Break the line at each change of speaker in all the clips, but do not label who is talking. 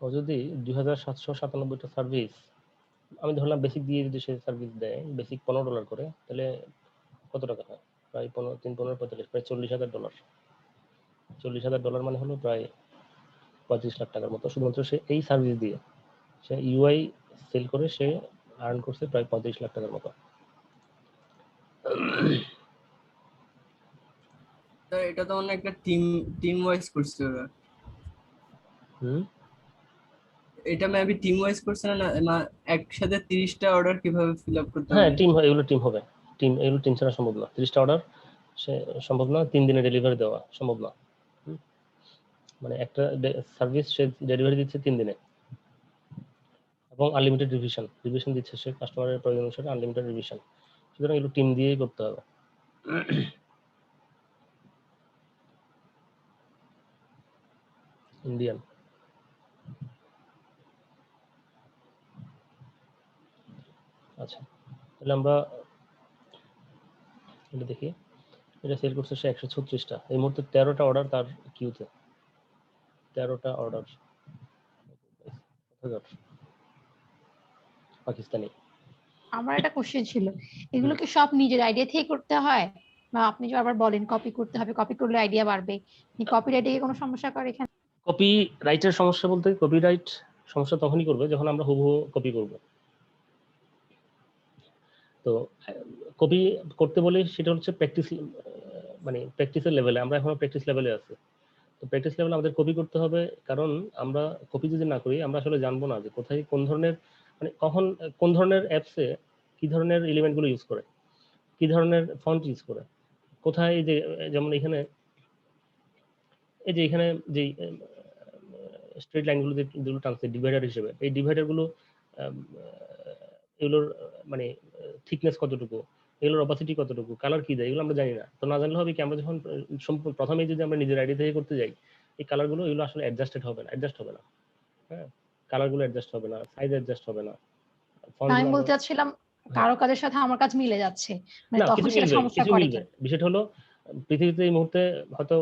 ও যদি 2797টা সার্ভিস, আমি ধরলাম বেসিক দিয়ে যদি সে সার্ভিস দেয় বেসিক $15 করে, তাহলে কত টাকা হয়? প্রায় 3-15-45 প্রায় $40,000। $40,000 মানে হলো প্রায় 35 লাখ টাকার মতো, শুধুমাত্র সে এই সার্ভিস দিয়ে, সে ইউআই সেল করে সে আর্ন করছে প্রায় 35 লাখ টাকার মতো।
তো এটা তো অনেক একটা টিম ওয়াইজ করছে ওরা। এটা মেবি টিম ওয়াইজ করছে না, একসাথে 30টা অর্ডার কিভাবে ফিল আপ করতে
হ্যাঁ
পারে?
টিম হয়, এগুলো টিম হবে। এগুলো টিম ছাড়া সম্ভব না। 30টা অর্ডার সে সম্ভব না, 3 দিনে ডেলিভারি দেওয়া সম্ভব না। মানে একটা সার্ভিস সে ডেলিভারি দিচ্ছে 3 দিনে, এবং আনলিমিটেড রিভিশন দিচ্ছে সে কাস্টমারের প্রয়োজন অনুসারে, আনলিমিটেড রিভিশন। সুতরাং এগুলো টিম দিয়েই করতে হবে। ইন্ডিয়ান। আচ্ছা, তাহলে আমরা এটা দেখি। এটা সেল করছে সে 136টা, এই মুহূর্তে 13টা অর্ডার তার কিউতে, 13টা অর্ডার পাকিস্তানি।
আমার একটা কোশ্চেন ছিল, এগুলো কি সব নিজের আইডিয়া থেকে করতে হয়, বা আপনি যে আবার বলেন কপি করতে হবে, কপি করলে আইডিয়া বাড়বে, কপিরাইটে কোনো সমস্যা করে এখানে?
কপি রাইটের সমস্যা বলতে, কপিরাইট সমস্যা তখনই করবে যখন আমরা হুবহু কপি করব। তো কপি করতে বলে সেটা হচ্ছে প্র্যাকটিস, মানে প্র্যাকটিসের লেভেলে, আমরা এখনো প্র্যাকটিস লেভেলে আছি। তো প্র্যাকটিস লেভেলে আমাদের কপি করতে হবে, কারণ আমরা কপি যদি না করি আমরা আসলে জানবো না যে কোথায় কোন ধরনের, মানে কখন কোন ধরনের অ্যাপসে কি ধরনের এলিমেন্টগুলো ইউজ করে, কি ধরনের ফন্ট ইউজ করে, কোথায় যে, যেমন এখানে এই যে এখানে যে স্ট্রেট লাইনগুলো যেগুলো টানছে ডিভাইডার হিসেবে, এই ডিভাইডারগুলো এগুলোর মানে থিকনেস কতটুকু, এগুলোর অপাসিটি কতটুকু, কালার কি দেয়, এগুলো আমরা জানি না। তো না জানলে হবে কি, আমরা যখন প্রথমেই যদি আমরা নিজের আইডি থেকে করতে যাই, এই কালারগুলো এগুলো আসলে অ্যাডজাস্ট হবে না। হ্যাঁ, কালারগুলো অ্যাডজাস্ট হবে না, সাইজ অ্যাডজাস্ট হবে না।
আমি বলতে চাচ্ছিলাম কারো কাজের সাথে আমার কাজ মিলে যাচ্ছে, মানে
না,
তখন সেটা সমস্যা করে
মিলবে।
কেন?
বিষয়টা হলো পৃথিবীতে এই মুহূর্তে হয়তো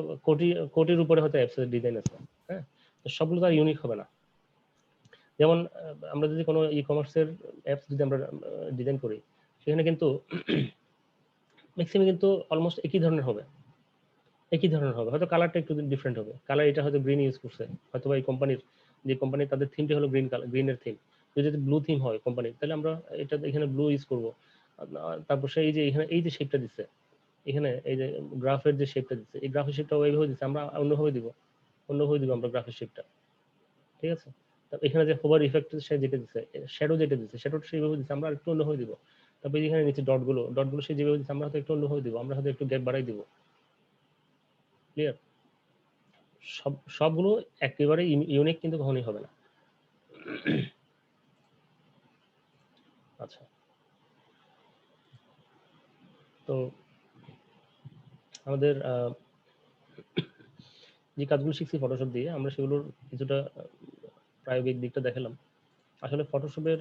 কোটির উপরে হয়তো অ্যাপসের ডিজাইন আছে। হ্যাঁ, তো সবগুলো তো আর ইউনিক হবে না। যেমন আমরা যদি কোনো ই কমার্সের অ্যাপস যদি আমরা ডিজাইন করি, সেখানে কিন্তু ম্যাক্সিমাম কিন্তু অলমোস্ট একই ধরনের হবে, হয়তো কালারটা একটু ডিফারেন্ট হবে। কালার এটা হয়তো গ্রিন ইউজ করছে, হয়তো বা এই কোম্পানির তাদের থিমটা হলো গ্রিনের থিম। যদি ব্লু থিম হয় কোম্পানির, তাহলে আমরা এটা এখানে ব্লু ইউজ করব। তারপর সে এই যে এখানে এই যে শেপটা দিচ্ছে, এখানে এই যে গ্রাফের যে শেপটা দিচ্ছে, এই গ্রাফের শেপটা ওইভাবে দিচ্ছে, আমরা অন্যভাবে দিব আমরা গ্রাফের শেপটা। ঠিক আছে, এখানে যে হোভার ইফেক্ট সে যেটা দিচ্ছে, শ্যাডো যেটা দিচ্ছে, শ্যাডোটা সেইভাবে দিচ্ছে, আমরা একটু অন্যভাবে দিব। তারপরে এখানে নিচে ডটগুলো সে যেভাবে দিচ্ছে, আমরা হয়তো একটু অন্যভাবে দিব, আমরা হয়তো একটু গ্যাপ বাড়াই দিব। ক্লিয়ার? সবগুলো একেবারে ইউনিক কিন্তু কখনোই হবে না। আচ্ছা, তো আমাদের যে কাজগুলো শিখছি ফটোশপ দিয়ে, আমরা সেগুলোর কিছুটা প্রায়োগিক দিকটা দেখালাম। আসলে ফটোশপের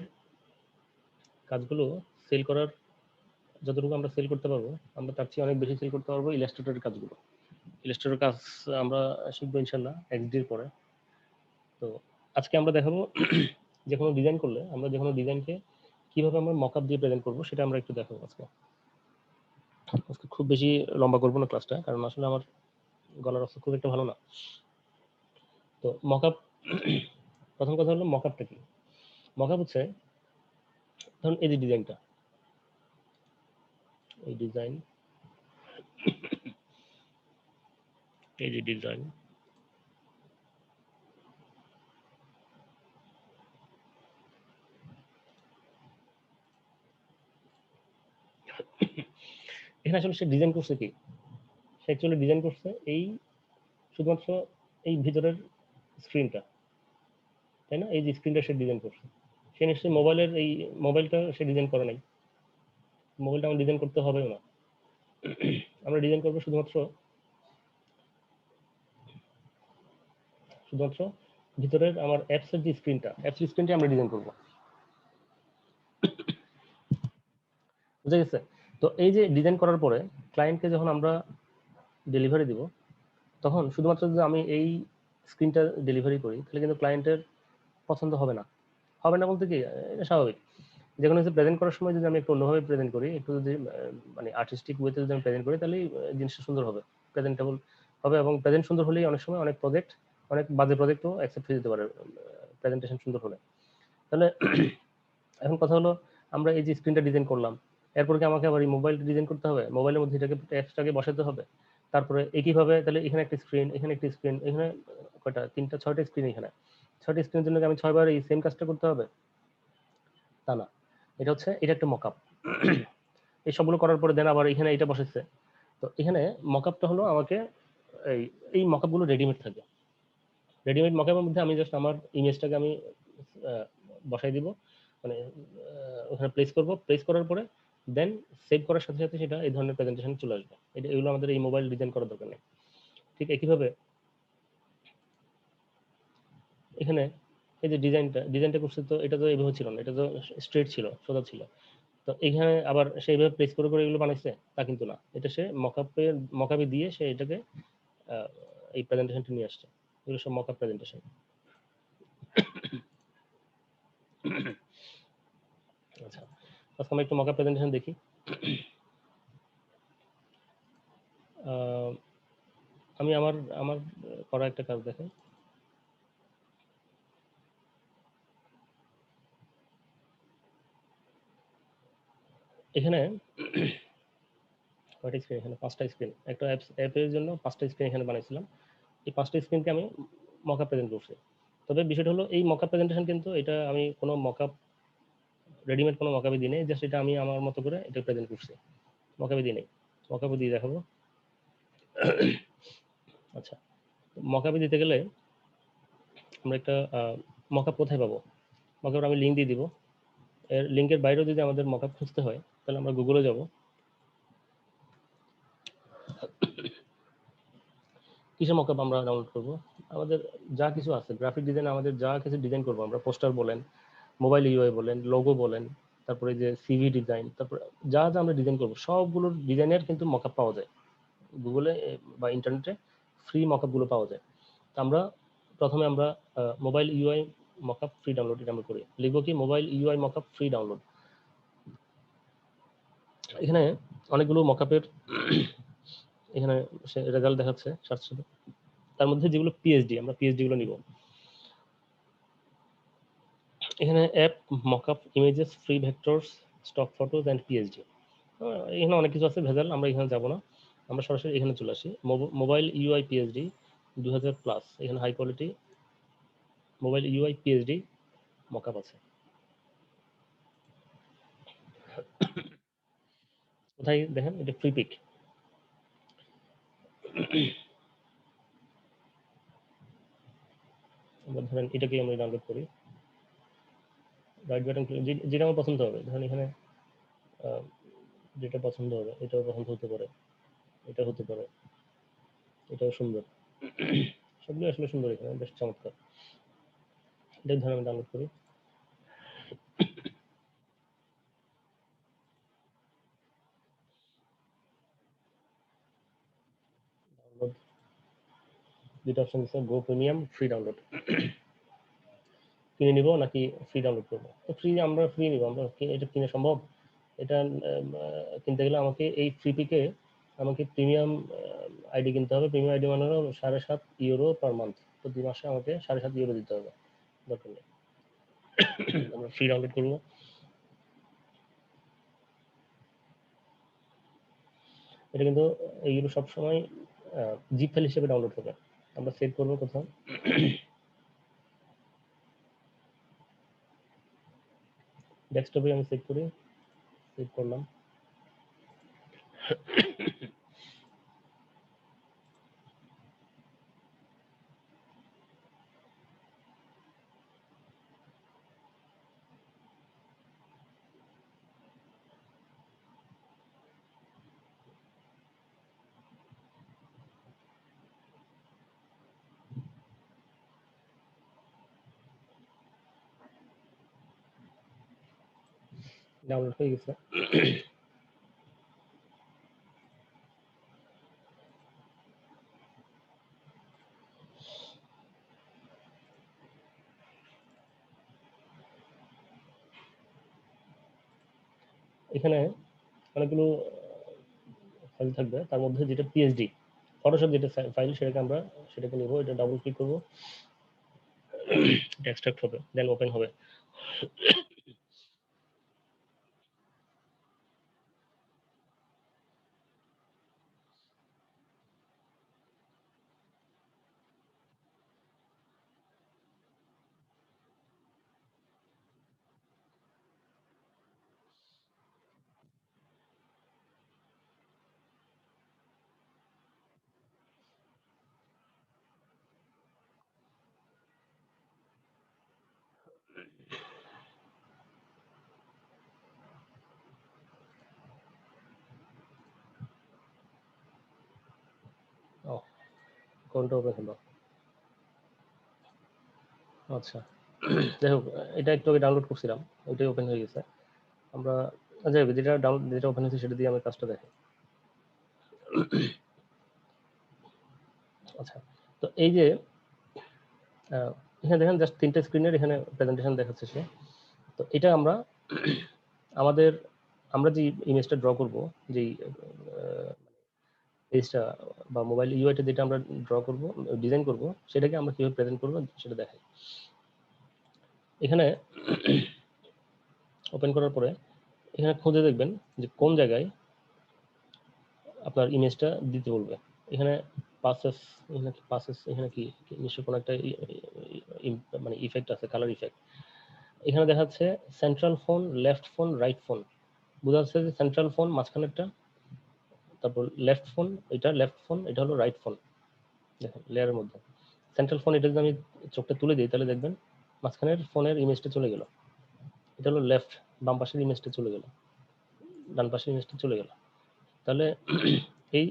কাজগুলো সেল করার, যতটুকু আমরা সেল করতে পারবো, আমরা তার চেয়ে অনেক বেশি সেল করতে পারবো ইলাস্ট্রেটরের কাজগুলো। ইলাস্ট্রেটরের কাজ আমরা শিখবো ইনশাল্লাহ এক্সডির পরে। তো আজকে আমরা দেখাবো যে কোনো ডিজাইন করলে আমরা যে কোনো ডিজাইনকে কিভাবে আমরা মকআপ দিয়ে প্রেজেন্ট করবো, সেটা আমরা একটু দেখাবো আজকে। খুব বেশি লম্বা করবো না ক্লাসটা, কারণ আসলে আমার গলার অবস্থা খুব একটা ভালো না। তো মকআপ, প্রথম কথা হলো মকআপটা কি। মকআপ হচ্ছে, ধরুন এই যে ডিজাইনটা, এই ডিজাইন, এই যে ডিজাইন, এখানে আসলে সে ডিজাইন করছে কি, সে অ্যাকচুয়ালি ডিজাইন করছে এই শুধুমাত্র এই ভিতরের স্ক্রিনটা, তাই না? এই যে স্ক্রিনটা সে ডিজাইন করছে, সে নিশ্চয়ই মোবাইলটা সে ডিজাইন করে নাই। মোবাইলটা আমার ডিজাইন করতে হবেও না, আমরা ডিজাইন করবো শুধুমাত্র ভিতরের আমার অ্যাপসের যে স্ক্রিনটা, অ্যাপসের স্ক্রিনটা আমরা ডিজাইন করবো। বুঝা গেছে? তো এই যে ডিজাইন করার পরে ক্লায়েন্টকে যখন আমরা ডেলিভারি দিব, তখন শুধুমাত্র যদি আমি এই স্ক্রিনটা ডেলিভারি করি, তাহলে কিন্তু ক্লায়েন্টের পছন্দ হবে না। হবে না বলতে কি, এটা স্বাভাবিক। যে কোনো কিছু প্রেজেন্ট করার সময় যদি আমি একটু অন্যভাবে প্রেজেন্ট করি, একটু যদি মানে আর্টিস্টিক ওয়েতে যদি আমি প্রেজেন্ট করি, তাহলে জিনিসটা সুন্দর হবে, প্রেজেন্টেবল হবে। এবং প্রেজেন্ট সুন্দর হলেই অনেক সময় অনেক প্রজেক্ট, অনেক বাজে প্রজেক্টও অ্যাকসেপ্ট হয়ে যেতে পারে প্রেজেন্টেশন সুন্দর হলে। তাহলে এখন কথা হলো, আমরা এই যে স্ক্রিনটা ডিজাইন করলাম, এরপর কি আমাকে আবার এই মোবাইলটা ডিজাইন করতে হবে, মোবাইলের মধ্যে এটাকে অ্যাপসটাকে বসাতে হবে। তারপরে একইভাবে তাহলে এখানে একটা স্ক্রিন, এখানে একটা স্ক্রিন, এখানে কয়টা, 3টা 6টা স্ক্রিন, এখানে 6টা স্ক্রিনের জন্য কি আমি 6বার এই সেম কাজটা করতে হবে? তা না। এটা হচ্ছে, এটা একটা মকআপ। এই সবগুলো করার পরে দেন আবার এখানে এটা বসেছে। তো এখানে মকআপটা হলো আমাকে এই মকআপগুলো রেডিমেড থাকে। রেডিমেড মকআপের মধ্যে আমি জাস্ট আমার ইমেজটাকে আমি বসাই দিব, মানে ওখানে প্লেস করব, প্লেস করার পরে দেন সেভ করার সাথে সাথে সেটা এই ধরনের প্রেজেন্টেশন চলে আসবে। এগুলো আমাদের এই মোবাইল ডিজাইন করার দরকার নেই। ঠিক একইভাবে এখানে এই যে ডিজাইনটা করছে, তো এটা তো এইভাবে ছিল না, এটা তো স্ট্রেট ছিল, সোজা ছিল। তো এখানে আবার সেইভাবে প্লেস করে করে এগুলো বানাইছে তা কিন্তু না, এটা সে মকআপে দিয়ে সে এটাকে এই প্রেজেন্টেশনটা নিয়ে আসছে। এগুলো সব মকআপ প্রেজেন্টেশন। আচ্ছা, আজকে আমরা একটু মকআপ প্রেজেন্টেশন দেখি। আমি আমার আমার করা একটা কাজ দেখাই। এখানে কয়টা স্ক্রিন, এখানে 5টা স্ক্রিন, একটা অ্যাপের জন্য 5টা স্ক্রিন এখানে বানাইছিলাম। এই 5টা স্ক্রিনকে আমি মকআপ প্রেজেন্ট করছি। তবে বিষয়টা হলো, এই মকআপ প্রেজেন্টেশন কিন্তু এটা আমি কোনো মকআপ, রেডিমেড কোনো মকআপে দিই নাই, জাস্ট এটা আমি আমার মতো করে এটা প্রেজেন্ট করছি, মকআপে দিই নাই। মকআপে দিয়ে দেখাবো। আচ্ছা, মকআপে দিতে গেলে আমরা একটা মকআপ কোথায় পাবো? মকআপ আমি লিঙ্ক দিয়ে দিব। এর লিঙ্কের বাইরেও যদি আমাদের মকআপ খুঁজতে হয়, তাহলে আমরা গুগলে যাব। কিসের মকআপ আমরা ডাউনলোড করব? আমাদের যা কিছু আছে গ্রাফিক ডিজাইন, আমাদের যা কিছু ডিজাইন করবো আমরা, পোস্টার বলেন, মোবাইল ইউআই বলেন, লোগো বলেন, তারপরে যে সিভি ডিজাইন, তারপরে যা যা আমরা ডিজাইন করবো সবগুলোর ডিজাইনের কিন্তু মকআপ পাওয়া যায় গুগলে বা ইন্টারনেটে, ফ্রি মকআপ গুলো পাওয়া যায়। তো আমরা প্রথমে আমরা mobile UI mockup free download এটা আমরা করি, লিখবো কি mobile UI mockup free download. এখানে অনেকগুলো মকআপের এখানে রেজাল্ট দেখাচ্ছে সার্চ করে, তার মধ্যে যেগুলো পিএইচডি, আমরা পিএইচডি গুলো নিব। এখানে app mockup images free vectors stock photos and PSD, এখানে অনেক কিছু আছে ভেজাল, আমরা এখানে যাব না, আমরা সরাসরি এখানে চলে আসি। মোবাইল ইউআই পিএইচডি 2000+, এখানে high quality mobile UI PSD mockup আছে। কোথায় দেখেন, এটা ফ্রি পিক। আমরা ধরেন এটাকে আমরা ডাউনলোড করি, রাইট বাটন যেটা আমার পছন্দ হবে, ধরেন এখানে যেটা পছন্দ হবে, এটাও পছন্দ হতে পারে, এটা হতে পারে, এটাও সুন্দর। সবগুলো আসলে সুন্দর, এখানে বেশ চমৎকার। এটা ধরেন আমি ডাউনলোড করি। ডাউনলোড দুটো অপশন দিচ্ছে, গো প্রিমিয়াম, ফ্রি ডাউনলোড। কিনে নিব নাকি ফ্রি ডাউনলোড করবো? তো ফ্রি, আমরা ফ্রি নিব। আমরা এটা কিনে সম্ভব? এটা কিনতে গেলে আমাকে এই ফ্রি পিকে আমাকে প্রিমিয়াম আইডি কিনতে হবে। প্রিমিয়াম আইডি মানে হলো 7.5 ইউরো পার মান্থ, প্রতি মাসে আমাকে 7.5 ইউরো দিতে হবে। দরকার নেই, আমরা ফ্রি ডাউনলোড করবো। এটা কিন্তু এইগুলো সবসময় জিপ ফাইল হিসেবে ডাউনলোড হবে। আমরা সেভ করবো কোথাও, ডেস্কটপে আমি সেভ করি, সেভ করলাম। ডাউনলোড হয়ে গেছে। এখানে অনেকগুলো ফাইল থাকবে, তার মধ্যে যেটা পিএইচডি ফটোশপ যেটা ফাইল সেটাকে নিব, এটা ডাবল ক্লিক করব, এটা এক্সট্রাক্ট হবে, দেন ওপেন হবে। ও কোনটা ওপেন হলো? আচ্ছা, যাই হোক, এটা একটু আগে ডাউনলোড করছিলাম, ওইটাই ওপেন হয়ে গেছে। আমরা যাই হোক, যেটা ওপেন হয়েছে সেটা দিয়ে আমি কাজটা দেখি। আচ্ছা, তো এই যে এখানে দেখেন জাস্ট 3টে স্ক্রিনের এখানে প্রেজেন্টেশন দেখাচ্ছে সে। তো এটা আমরা যে ইমেজটা ড্র করব, যেই পেজটা বা মোবাইল ইউআইটা যেটা আমরা ড্র করব, ডিজাইন করব, সেটাকে আমরা কিভাবে প্রেজেন্ট করব সেটা দেখাই। এখানে ওপেন করার পরে এখানে খুঁজে দেখবেন যে কোন জায়গায় আপনার ইমেজটা দিতে বলবে। এখানে এখানে কি নিশ্চয়ই কোনো একটা মানে ইফেক্ট আছে, কালার ইফেক্ট। এখানে দেখা যাচ্ছে central phone, left phone, right phone. বোঝা যাচ্ছে যে সেন্ট্রাল ফোন মাঝখানেরটা, তারপর লেফট ফোন, এটা হলো রাইট ফোন। দেখেন লেয়ারের মধ্যে সেন্ট্রাল ফোন, এটা যদি আমি চোখটা তুলে দিই তাহলে দেখবেন মাঝখানের ফোনের ইমেজটা চলে গেল। এটা হলো লেফট, বাম পাশের ইমেজটা চলে গেল, ডান পাশের ইমেজটা চলে গেল। তাহলে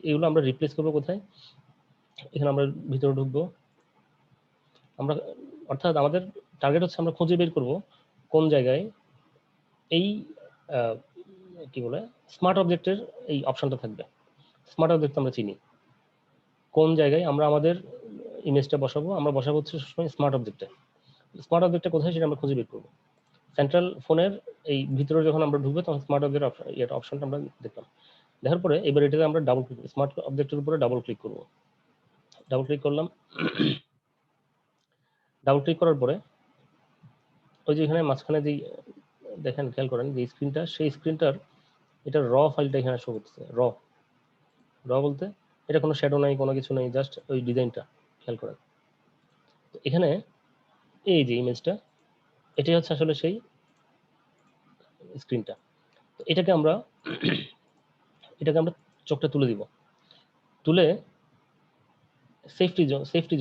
এইগুলো আমরা রিপ্লেস করবো কোথায়? এখানে আমরা ভিতরে ঢুকবো, অর্থাৎ আমাদের টার্গেট হচ্ছে আমরা খুঁজে বের করব কোন জায়গায় এই কি বলে স্মার্ট অবজেক্টের এই অপশনটা থাকবে। স্মার্ট অবজেক্ট আমরা চিনি, কোন জায়গায় আমরা আমাদের ইমেজটা বসাবো, আমরা বসাবো হচ্ছে সবসময় স্মার্ট অবজেক্টে। স্মার্ট অবজেক্টটা কোথায় সেটা আমরা খুঁজে বের করবো। সেন্ট্রাল ফোনের এই ভিতরে যখন আমরা ঢুকবো তখন স্মার্ট অবজেক্ট অপশনটা আমরা দেখলাম। দেখার পরে এবার এটাতে আমরা ডাবল ক্লিক, স্মার্ট অবজেক্টের উপরে ডাবল ক্লিক করব। ডাবল ক্লিক করলাম, ডাবল ক্লিক করার পরে ওই যে এখানে মাঝখানে যেই দেখেন, খেয়াল করেন যে স্ক্রিনটা, সেই স্ক্রিনটার এটা র ফাইলটা এখানে শো করতেছে। র বলতে এটা কোনো শ্যাডো নাই, কোনো কিছু নেই, জাস্ট ওই ডিজাইনটা খেয়াল করেন। এখানে এই যে ইমেজটা, এটাই হচ্ছে আসলে সেই স্ক্রিনটা। তো এটাকে আমরা চোখটা তুলে দিব, তুলে সেফটি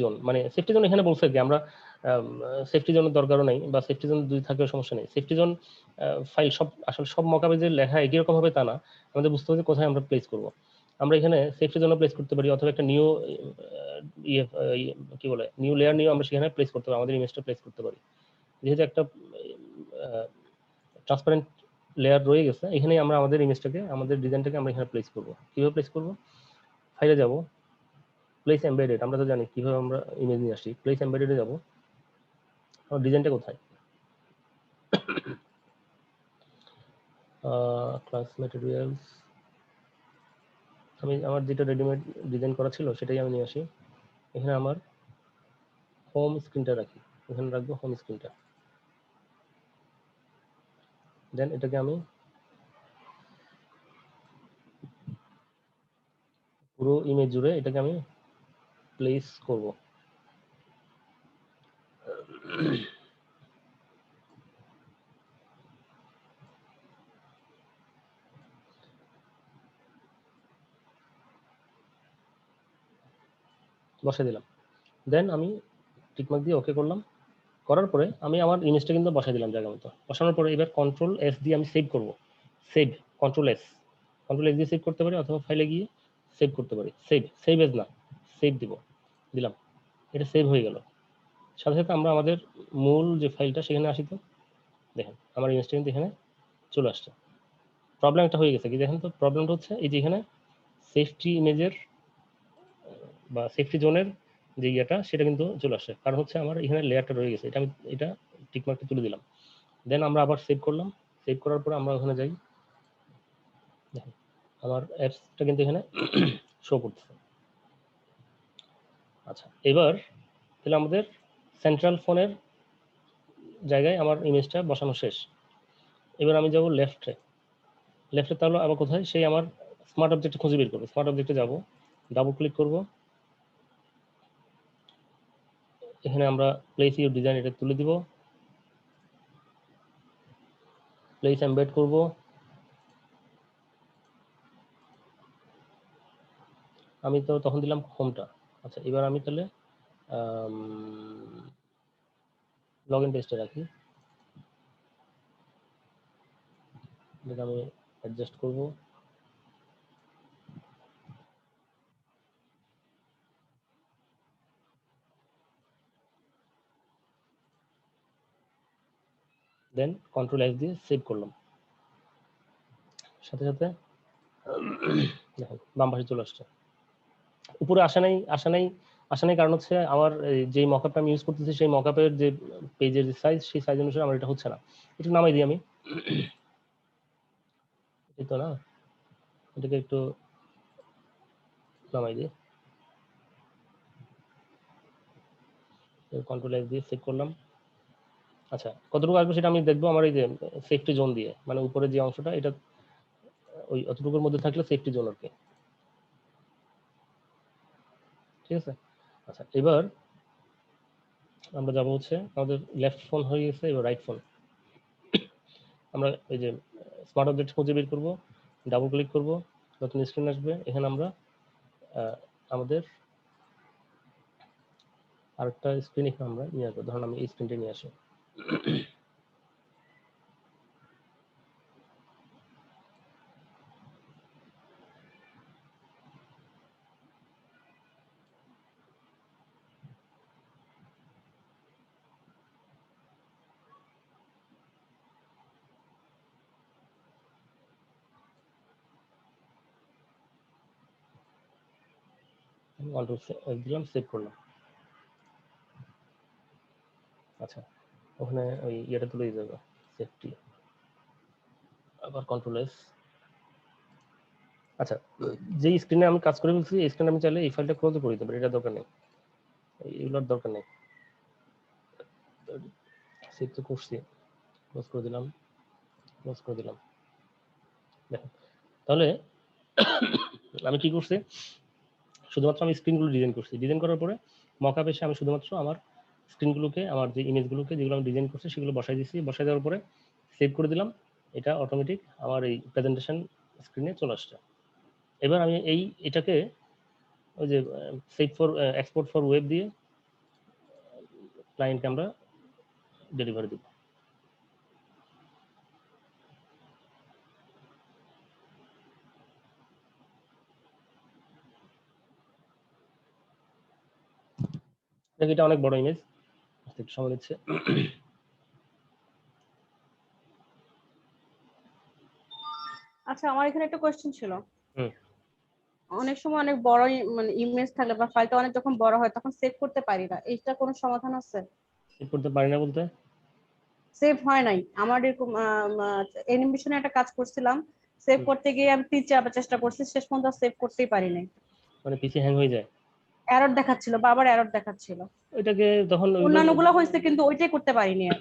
জোন মানে সেফটি জোন এখানে বলছে কি আমরা সেফটি জোনের দরকারও নাই, বা সেফটি জোন দুই থাকলেও সমস্যা নেই। সেফটি জোন ফাইল সব মকাবেজের লেখা একই রকম হবে তা না, আমাদের বুঝতে হবে কোথায় আমরা প্লেস করব। আমরা এখানে সেফটি জোনে প্লেস করতে পারি, অথবা একটা নিউ লেয়ার নিয়ে আমরা সেখানে প্লেস করতে পারি, আমাদের ইমেজটা প্লেস করতে পারি। যেহেতু একটা ট্রান্সপারেন্ট লেয়ার রয়ে গেছে, এখানেই আমরা আমাদের ইমেজটাকে, আমাদের ডিজাইনটাকে আমরা এখানে প্লেস করব। কিভাবে প্লেস করব? ফাইলে যাব, প্লেস এমবেডেড, আমরা তো জানি কিভাবে আমরা ইমেজ নিয়ে আসি। প্লেস এমবেডেডে যাব, আমার ডিজাইনটা কোথায়, ক্লাস ম্যাটেরিয়ালস, আমি আমার যেটা রেডিমেড ডিজাইন করা ছিল সেটাই আমি নিয়ে আসি। এখানে আমার হোম স্ক্রিনটা রাখি, এখানে রাখবো হোম স্ক্রিনটা। দেন এটাকে আমি পুরো ইমেজ জুড়ে এটাকে আমি প্লেস করব। বসে দিলাম, দেন আমি টিকমার্ক দিয়ে ওকে করলাম। করার পরে আমি আমার ইমেজটা কিন্তু বসাই দিলাম জায়গা মতো। বসানোর পরে এবার কন্ট্রোল এস দিয়ে আমি সেভ করব। সেভ, কন্ট্রোল এস দিয়ে সেভ করতে পারি, অথবা ফাইলে গিয়ে সেভ করতে পারি। সেভ এজ না, সেভ দিলাম, এটা সেভ হয়ে গেল। সাথে সাথে আমরা আমাদের মূল যে ফাইলটা সেখানে আসি। তো দেখেন আমার ইমেজটা কিন্তু এখানে চলে আসছে। প্রবলেম একটা হয়ে গেছে কি দেখেন তো, প্রবলেমটা হচ্ছে এই যে এখানে সেফটি ইমেজের বা সেফটি জোনের যে ইয়েটা সেটা কিন্তু চলে আসে, কারণ হচ্ছে আমার এখানে লেয়ারটা রয়ে গেছে। এটা টিকমার্কটা তুলে দিলাম। দেন আমরা আবার সেভ করলাম। সেভ করার পরে আমরা ওখানে যাই, দেখেন আমার অ্যাপসটা কিন্তু এখানে শো করতেছে। আচ্ছা এবার তাহলে আমাদের সেন্ট্রাল ফোনের জায়গায় আমার ইমেজটা বসানো শেষ। এবার আমি যাব লেফটে। তাহলে আবার কোথায়, সেই আমার স্মার্ট অবজেক্ট খুঁজে বের করবো। স্মার্ট অবজেক্টে যাব, ডাবল ক্লিক করব, এখানে আমরা প্লেস ইউর ডিজাইন এটা তুলে দিব, প্লেস এমবেড করব, আমি তো তখন দিলাম হোমটা। আচ্ছা এবার আমি তাহলে লগ ইন টেস্টে রাখি, এটা আমি অ্যাডজাস্ট করব। দেন কন্ট্রোল এস দিয়ে সেভ করলাম, সাথে সাথে দেখুন বাম পাশে চলে আসছে। উপরে আসা নাই কারণ হচ্ছে আমার যে মকআপটা আমি ইউজ করতেছি সেই মকআপের যে পেজের যে সাইজ, সেই সাইজ অনুসারে আমার এটা হচ্ছে না। একটু নামাই দিই আমি, এই তো না, এটাকে একটু নামাই দিই, কন্ট্রোল এস দিয়ে সেভ করলাম। আচ্ছা কতটুকু আসবে সেটা আমি দেখবো আমার এই যে সেফটি জোন দিয়ে, মানে উপরে যে অংশটা এটা ওই অতটুকুর মধ্যে থাকলে সেফটি জোন আর কি, ঠিক আছে। আচ্ছা এবার আমরা যাবো হচ্ছে আমাদের লেফট ফোন হয়ে গেছে, এবার রাইট ফোন। আমরা এই যে স্মার্ট অবজেক্ট খুঁজে বের করবো, ডাবল ক্লিক করব, নতুন স্ক্রিন আসবে, এখানে আমরা আমাদের আরেকটা স্ক্রিন এখানে আমরা নিয়ে আসবো, ধরুন আমি এই স্ক্রিনটা নিয়ে আসি। কন্ট্রোল দিলাম, সেভ করলাম। আচ্ছা ওখানে ওই ইয়েটা তুলে যাবে, সেফটি, আবার কন্ট্রোল এস। আচ্ছা যে স্ক্রিনে আমি কাজ করে ফেলছি এই স্ক্রিনে আমি চাইলে এই ফাইলটা ক্লোজ করে দিতে পারি, এটা দরকার নেই, এগুলোর দরকার নেই। সেভ তো করছি, ক্লোজ করে দিলাম, ক্লোজ করে দিলাম। দেখেন তাহলে আমি কি করছি, শুধুমাত্র আমি স্ক্রিনগুলো ডিজাইন করছি, ডিজাইন করার পরে মকআপ এসে আমি শুধুমাত্র আমার স্ক্রিনগুলোকে, আমার যে ইমেজগুলোকে যেগুলো আমি ডিজাইন করছি সেগুলো বসাই দিচ্ছি, বসাই দেওয়ার পরে সেভ করে দিলাম, এটা অটোমেটিক আমার এই প্রেজেন্টেশন স্ক্রিনে চলে আসছে। এবার আমি এটাকে ওই যে save for export for web দিয়ে ক্লায়েন্টকে আমরা ডেলিভারি দিব। দেখ এটা অনেক বড় ইমেজ, একটু সময় নিচ্ছে।
আচ্ছা আমার এখানে একটা কোয়েশ্চেন ছিল।
হুম।
অনেক সময় অনেক বড় মানে ইমেজ থাকলে বা ফাইলটা অনেক যখন বড় হয় তখন সেভ করতে পারি না, এইটা কোনো সমাধান আছে?
সেভ করতে পারি না বলতে?
সেভ হয় নাই আমার এরকম, অ্যানিমেশনে একটা কাজ করছিলাম, সেভ করতে গিয়ে আমি 3-4 চেষ্টা করছি, শেষ পর্যন্ত সেভ করতেই পারি নাই।
মানে পিসি হ্যাং হয়ে যায়,
এরর দেখাচ্ছিল, বাবার এরর দেখাচ্ছিল।
ওইটাকে তখন
অন্যান্যগুলো হয়েছে কিন্তু ওইটাই করতে পারিনি আর।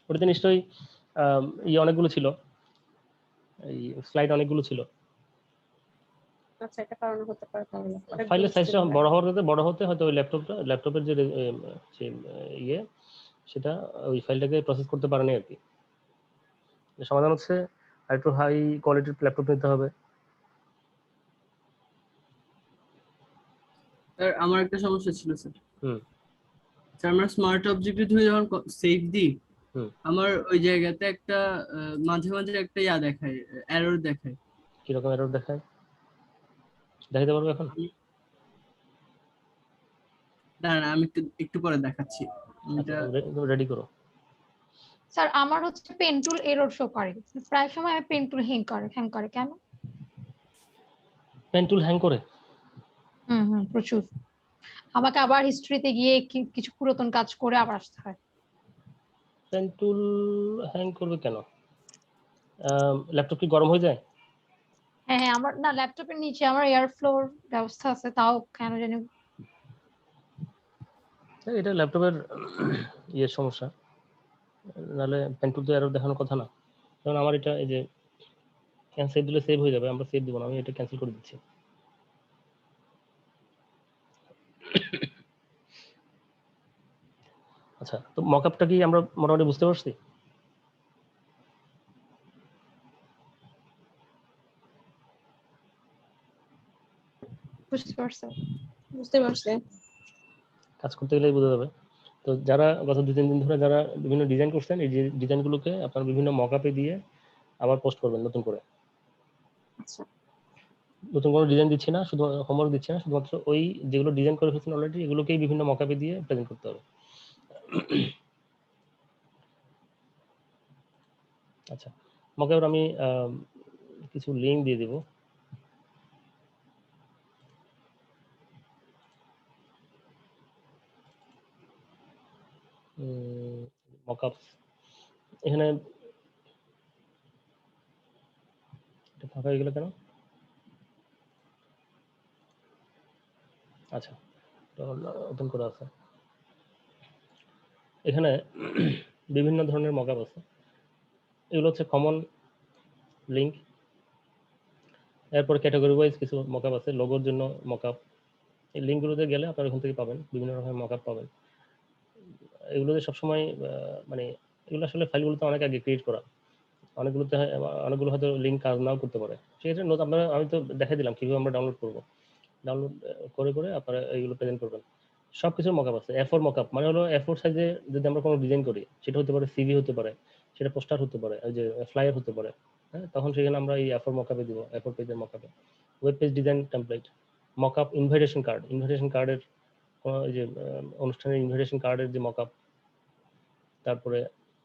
ওটাতে নিশ্চয়ই অনেকগুলো ছিল, এই স্লাইড অনেকগুলো ছিল।
আচ্ছা এটা কারণ হতে পারে তাহলে।
ফাইলের সাইজটা বড় হতে হয়তো ওই ল্যাপটপের যে ইয়ে সেটা ওই ফাইলটাকে প্রসেস করতে পারেনি আর কি। সমাধান হচ্ছে একটু হাই কোয়ালিটির ল্যাপটপ নিতে হবে।
স্যার আমার একটা সমস্যা ছিল স্যার।
হুম।
স্যার আমরা স্মার্ট অবজেক্টে ধরে যখন সেভ দিই,
হুম।
আমার ওই জায়গাতে একটা মাঝে মাঝে একটা দেখায়, এরর দেখায়।
কিরকম এরর দেখায় দেখাতে পারবো এখন?
না না আমি একটু পরে দেখাচ্ছি।
রেডি করো।
স্যার আমার হচ্ছে পেন টুল এরর শো করে, প্রায় সময় আমি পেন টুল হ্যাং করে কেন?
পেন টুল হ্যাং করে?
প্রচুর। আমাকে আবার হিস্ট্রিতে গিয়ে কিছু পুরাতন কাজ করে আবার আসতে হয়।
পেন টুল হ্যাং করবে কেন? ল্যাপটপ কি গরম হয়ে যায়?
হ্যাঁ হ্যাঁ আমার না ল্যাপটপের নিচে আমার এয়ার ফ্লোর ব্যবস্থা আছে, তাও কেন জানি
এটা ল্যাপটপের ইয়ের সমস্যা, নাহলে পেন টুল তো এরর দেখানোর কথা না। কারণ আমার এটা এই যে ক্যান্সেল দিলে সেভ হয়ে যাবে, আমরা সেভ দিব না, আমি এটা ক্যান্সেল করে দিচ্ছি। আচ্ছা, তো মকআপটা কি আমরা মোটামুটি বুঝতে পারছি?
বুঝতে পারছো।
বুঝতে পারছি।
কাজ করতে গেলেই বোঝা যাবে। তো যারা গত 2-3 দিন ধরে যারা বিভিন্ন ডিজাইন করছেন, এই যে ডিজাইনগুলোকে আপনার বিভিন্ন মকআপে দিয়ে আবার পোস্ট করবেন নতুন করে।
আচ্ছা
নতুন কোনো ডিজাইন দিচ্ছি না, শুধু হোমওয়ার্ক দিচ্ছি না, শুধুমাত্র ওই যেগুলো ডিজাইন করে ফেলছেন অলরেডি এগুলোকেই বিভিন্ন মকআপে দিয়ে প্রেজেন্ট করতে হবে। আচ্ছা, মকআপের আমি কিছু লিঙ্ক দিয়ে দেব। মকআপ এখানে এটা ফাঁকা হয়ে গেল কেন? আচ্ছা, ওপেন করা আছে। এখানে বিভিন্ন ধরনের মকআপ আছে, এগুলো হচ্ছে কমন লিঙ্ক। এরপর ক্যাটাগরি ওয়াইজ কিছু মকআপ আছে, লোগোর জন্য মকআপ। এই লিঙ্কগুলোতে গেলে আপনারা ওখান থেকে পাবেন, বিভিন্ন রকমের মকআপ পাবেন। এগুলোতে সবসময় মানে এগুলো আসলে ফাইলগুলোতে অনেক আগে ক্রিয়েট করা, অনেকগুলো হয়তো লিঙ্ক কাজ নাও করতে পারে। সেক্ষেত্রে আপনারা, আমি তো দেখাই দিলাম কিভাবে আমরা ডাউনলোড করবো। ডাউনলোড করে করে আপনারা এইগুলো প্রেজেন্ট করবেন। সব কিছুর মকআপ আছে। A4 মকআপ মানে হলো A4 সাইজে যদি আমরা কোনো ডিজাইন করি, সেটা হতে পারে সিভি হতে পারে, সেটা পোস্টার হতে পারে, ওই যে ফ্লায়ার হতে পারে। হ্যাঁ, তখন সেখানে আমরা এই A4 মকআপে দিব, A4 পেজের মকআপে। Web page design template, mockup, invitation কার্ডের ওই যে অনুষ্ঠানের ইনভাইটেশন কার্ডের যে মকআপ, তারপরে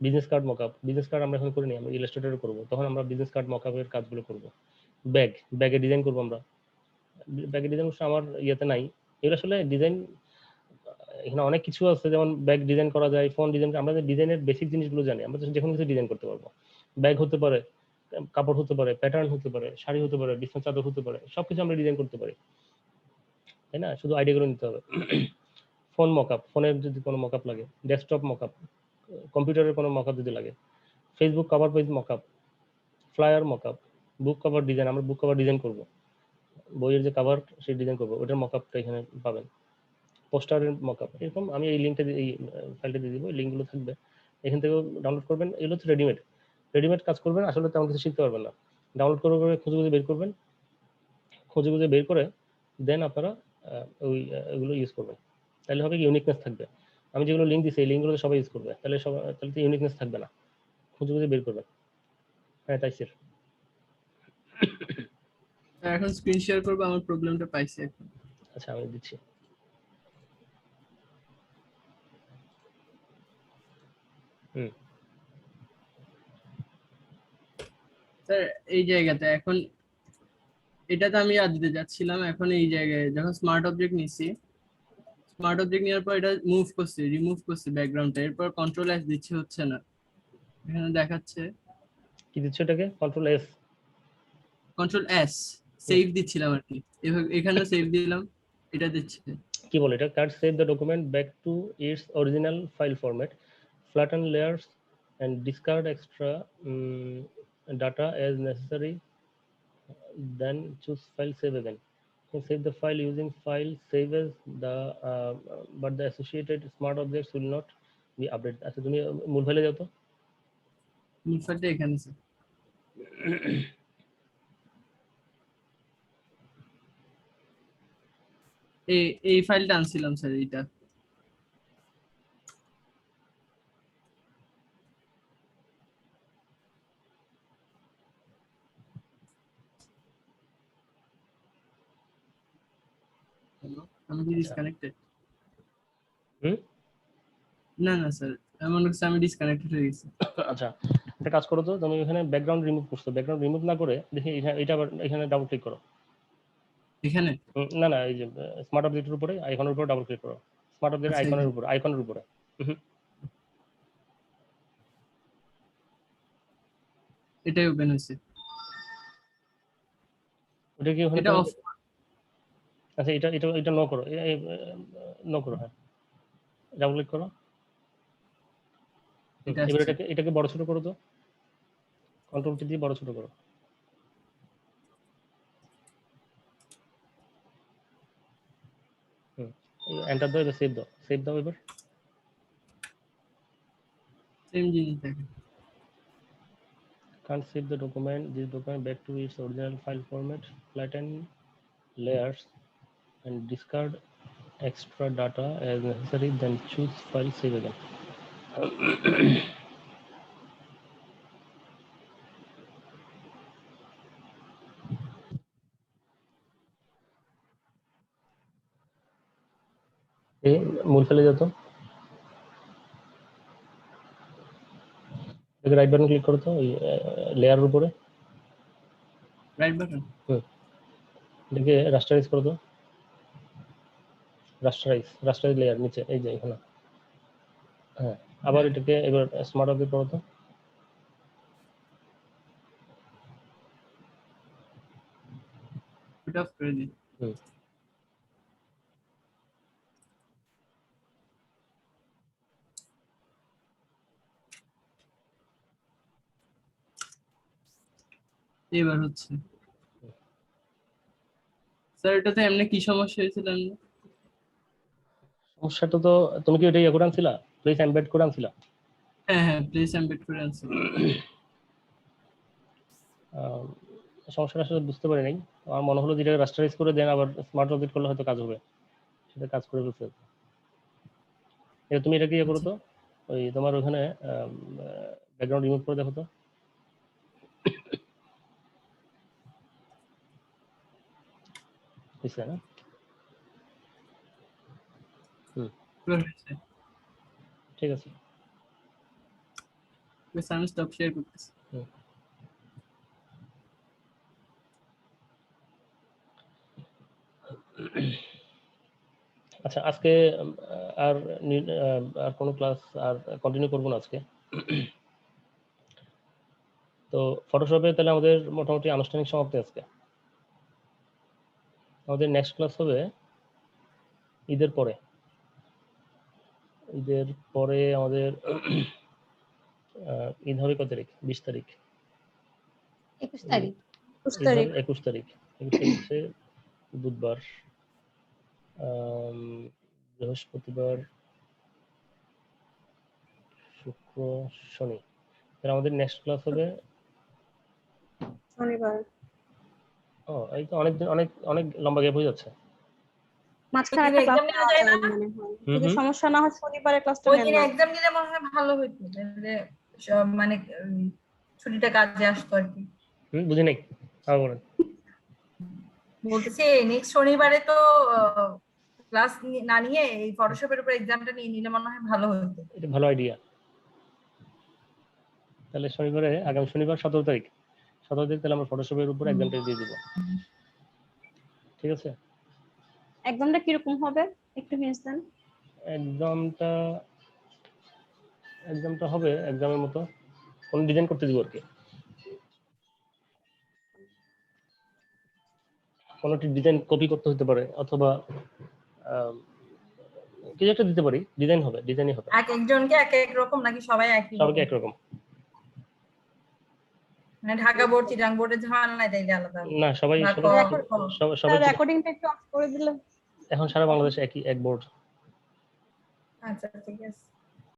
business card mockup. Business card আমরা এখন করিনি, আমরা ইলাস্ট্রেটরে করব, তখন আমরা বিজনেস কার্ড মকআপের কাজগুলো করব। ব্যাগে ডিজাইন করব আমরা। ব্যাগে ডিজাইন অবশ্য আমার ইয়েতে নাই, এগুলো আসলে ডিজাইন এখানে অনেক কিছু আছে, যেমন ব্যাগ ডিজাইন করা যায়, ফোন ডিজাইন, আমরা যে ডিজাইনের বেসিক জিনিসগুলো জানি, আমরা যে কোনো কিছু ডিজাইন করতে পারবো। ব্যাগ হতে পারে, কাপড় হতে পারে, প্যাটার্ন হতে পারে, শাড়ি হতে পারে, বিছানার চাদর হতে পারে, সবকিছু আমরা ডিজাইন করতে পারি, তাই না? শুধু আইডিয়াগুলো নিতে হবে। ফোন মকআপ, ফোনের যদি কোনো মকআপ লাগে, ডেস্কটপ মকআপ, কম্পিউটারের কোনো মকআপ যদি লাগে, Facebook cover page mockup, flyer mockup, বুক কভার ডিজাইন, আমরা বুক কভার ডিজাইন করব, বইয়ের যে কভার সেই ডিজাইন করব, ওটার মকআপটা এখানে পাবেন। পোস্টারের মকআপ, এরকম আমি এই লিঙ্কটা, এই ফাইলটা দিয়ে দিব, এই লিঙ্কগুলো থাকবে, এখান থেকেও ডাউনলোড করবেন। এগুলো হচ্ছে রেডিমেড কাজ করবেন, আসলে তেমন কিছু শিখতে পারবেন না। ডাউনলোড করে করে খুঁজে খুঁজে বের করবেন, খুঁজে খুঁজে বের করে দেন আপনারা ওই এগুলো ইউজ করবেন। তাহলে হবে কি, ইউনিকনেস থাকবে। আমি যেগুলো লিঙ্ক দিচ্ছি এই লিঙ্কগুলো সবাই ইউজ করবে, তাহলে তাহলে তো ইউনিকনেস থাকবে না। খুঁজে খুঁজে বের করবেন। হ্যাঁ তাই স্যার।
এখন স্ক্রিন শেয়ার করবো, আমার প্রবলেমটা পাইছি এখন।
আচ্ছা আমি দিচ্ছি।
স্যার এই জায়গাতে এখন এটাতে আমি আর দিতে যাচ্ছিলাম, এখন এই জায়গায় যখন স্মার্ট অবজেক্ট নিছি, স্মার্ট অবজেক্ট নেওয়ার পর এটা রিমুভ করছি ব্যাকগ্রাউন্ডটা, এরপর কন্ট্রোল এস দিচ্ছে, হচ্ছে না। এখানে দেখাচ্ছে
কি দিচ্ছ এটাকে? Control S?
Control S save দিচ্ছিলাম আর কি, এখানে সেভ দিলাম, এটা দিচ্ছে।
কি বলে এটা? Cut save the document back to its original file format, flatten layers and discard extra data as necessary, then choose file save again. You can save the file using file save as the but the associated smart objects will not be updated. আচ্ছা তুমি মূল ফাইলে যাও তো।
মূল ফাইলটা এখানে sir, এই ফাইলটা আনছিলাম স্যার, এইটা। আমি কি ডিসকানেক্টেড? না না স্যার, এমন হচ্ছে আমি ডিসকানেক্টেড হয়ে গেছি।
আচ্ছা একটা কাজ করো তো, তুমি এখানে ব্যাকগ্রাউন্ড রিমুভ করছো, ব্যাকগ্রাউন্ড রিমুভ না করে দেখি এটা আবার এখানে ডাবল ক্লিক করো।
এখানে
না না, এই যে স্মার্ট অবজেক্টের উপরে আইকনের উপরে ডাবল ক্লিক করো, স্মার্ট অবজেক্ট
আচ্ছা,
আইকনের উপরে, আইকনের উপরে।
এটাই ওপেন হয়েছে।
ওটা কি ওখানে
এটা
তো-
অফ
আচ্ছা এটা এটা এটা নো করো, নো করো, হ্যাঁ ডাবল ক্লিক করো।
এটা
এবার
আসছে।
এটাকে বড় ছোট করো তো, কন্ট্রোল কি দিয়ে বড় ছোট করো। এন্টার দাও, এবার সেভ দাও, সেভ দাও এবার।
সেম জিনিস দেখে।
Can't save the document, this document back to its original file format, flatten layers and discard extra data as necessary, then choose file save again. এই মূল ফেলে যেত, রাইট বাটন ক্লিক করো তো ওই লেয়ারের উপরে,
রাইট বাটন।
এটাকে রাস্টারাইজ করো তো, রাস্টারাইজ লেয়ার নিচে এই যে এখানে, হ্যাঁ আবার এটাকে এবার স্মার্ট অবজেক্ট করো তো।
এটা অফ করে দিই।
হুম।
এবার হচ্ছে। স্যার এটাতে এমনি কি সমস্যা হয়েছিল এমনি?
সমস্যাটা তো তুমি কি এটা ইয়ে করে আনছিলা, প্লেস এমবেড করে আনছিলা?
হ্যাঁ হ্যাঁ, প্লেস এমবেড করে আনছি।
সমস্যাটা আসলে বুঝতে পারি নাই, আমার মনে হলো যেটা রাস্টারাইজ করে দেন আবার স্মার্ট অবজেক্ট করলে হয়তো কাজ হবে, সেটা কাজ করে ফেলছে। এবার তুমি এটাকে ইয়ে করো তো, ওই তোমার ওখানে ব্যাকগ্রাউন্ড রিমুভ করে দেখো তো। বুঝছে না?
এবার হয়েছে।
ঠিক আছে।
বেশ, আমি স্টপ শেয়ার করতেছি।
আচ্ছা আজকে আর আর কোনো ক্লাস আর কন্টিনিউ করবো না আজকে। তো ফটোশপে তাহলে আমাদের মোটামুটি আনুষ্ঠানিক সমাপ্তি আজকে। আমাদের নেক্সট ক্লাস হবে ঈদের পরে। ঈদের পরে আমাদের ঈদ হবে কত তারিখ? 20 তারিখ।
21 তারিখ।
21
ঈদ
তারিখ
হবে 21 তারিখ। 21 তারিখ হচ্ছে বুধবার, বৃহস্পতিবার, শুক্র, শনি। তাহলে আমাদের নেক্সট ক্লাস হবে
শনিবার।
এই তো অনেকদিন, অনেক অনেক লম্বা গ্যাপ হয়ে যাচ্ছে।
মাঝখানে
ওই
একটা
দিন
ক্লাস
exam
নেওয়া
নেওয়া যায়
যায়
না?
মনে হয়,
হুম,
যদি
হুম।
সমস্যা না হয় শনিবারে ক্লাসটা
ওই
নেন
দিনে
না।
এক্সাম নিলে মনে হয় ভালো হইতো, যে সব মানে ছুটিটা কাজে আসতো আর কি।
বুঝি নাই, আবার বলেন।
বলতেছি নেক্সট শনিবারে তো ক্লাস না নিয়ে এই ফটোশপের উপর এক্সামটা নিয়ে নিলে মনে হয় ভালো হতো।
এটা ভালো আইডিয়া। তাহলে শনিবারে, আগামী শনিবার 17 তারিখ, 17 তারিখ তাহলে আমরা ফটোশপের উপর এক্সামটা দিয়ে দিব। ঠিক আছে?
এক্সামটা কিরকম হবে একটু হিন্টস দেন।
এক্সামটা হবে এক্সামের মতো, কোন ডিজাইন করতে দিব আর কি, কোনটি ডিজাইন কপি করতে হতে পারে, অথবা কিছু একটা দিতে পারি, ডিজাইন হবে, ডিজাইনই হবে,
এক একজনকে এক এক রকম নাকি সবাই একই
সবাইকে
রকম?
একরকম।
মানে ঢাকা বোর্ড চিটাং বোর্ডের ঝামেলা নাই তাইলে আলাদা
না সবাই
বা
সবাই সবাই
রেকর্ডিংটা একটু অফ করে দিলে।
এখন সারা বাংলাদেশে একই এক বোর্ড।
আচ্ছা ঠিক আছে।